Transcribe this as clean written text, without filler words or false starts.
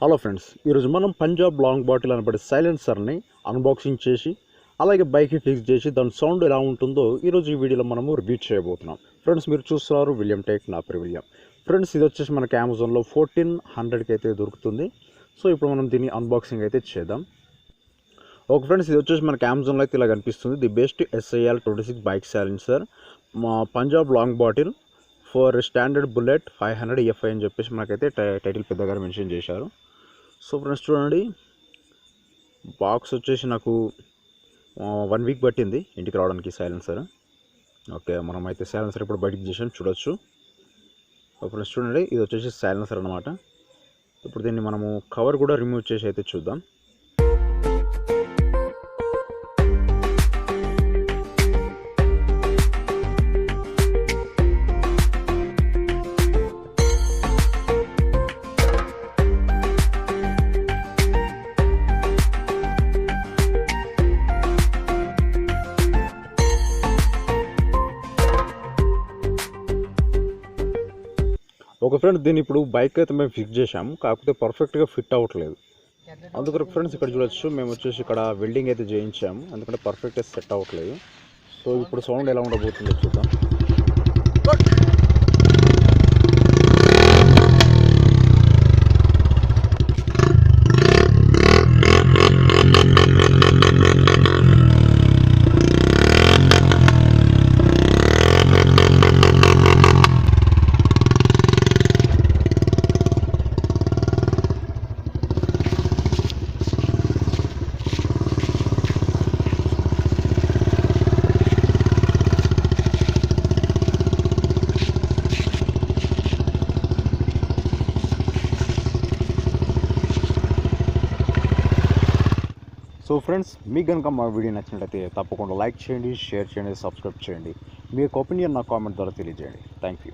Hello friends, ఈరోజు మనం Punjab long bottle అనబడే సైలెన్సర్ని అన్బాక్సింగ్ చేసి అలాగే బైక్కి ఫిక్స్ చేసి దాని సౌండ్ ఎలా ఉంటుందో ఈరోజు ఈ వీడియోలో మనము రివ్యూ చేయబోతున్నాం. ఫ్రెండ్స్, మీరు చూస్తున్నారు విలియం టెక్, నా పేరు విలియం. ఫ్రెండ్స్, ఇది వచ్చేసి మనకి అమెజాన్లో 1400కి అయితే దొరుకుతుంది. సో ఇప్పుడు మనం దీన్ని అన్బాక్సింగ్ అయితే చేద్దాం. ఓకే ఫ్రెండ్స్, ఇది వచ్చేసి మనకి అమెజాన్లో అయితే ఇలా కనిపిస్తుంది. The best SIL 26 bike silencer మా Punjab long bottle for standard Bullet 500 EFI అని చెప్పేసి మనకైతే టైటిల్ పెద్దగా మెన్షన్ చేశారు. సో ఫ్రెండ్స్ చూడండి, బాక్స్ వచ్చేసి నాకు 1 వీక్ పట్టింది ఇంటికి రావడానికి సైలెన్సర్. ఓకే, మనం అయితే సైలెన్సర్ ఇప్పుడు బయటికి చేసాం, చూడొచ్చు. ఫ్రెండ్స్ చూడండి, ఇది వచ్చేసి సైలెన్సర్ అనమాట. ఇప్పుడు దీన్ని మనము కవర్ కూడా రిమూవ్ చేసి అయితే చూద్దాం. ఓకే ఫ్రెండ్స్, దీన్ని ఇప్పుడు బైక్ అయితే మేము ఫిక్స్ చేసాము, కాకపోతే పర్ఫెక్ట్గా ఫిట్ అవ్వట్లేదు. అందుకని ఫ్రెండ్స్ ఇక్కడ చూడొచ్చు, మేము వచ్చేసి ఇక్కడ వెల్డింగ్ అయితే చేయించాము, ఎందుకంటే పర్ఫెక్ట్గా సెట్ అవ్వట్లేదు. సో ఇప్పుడు సౌండ్ ఎలా ఉండబోతుందో చూద్దాం. సో ఫ్రెండ్స్, మీకు కనుక మా వీడియో నచ్చినట్లయితే తప్పకుండా లైక్ చేయండి, షేర్ చేయండి, సబ్స్క్రైబ్ చేయండి. మీ యొక్క ఒపీనియన్ నా కామెంట్ ద్వారా తెలియజేయండి. Thank you.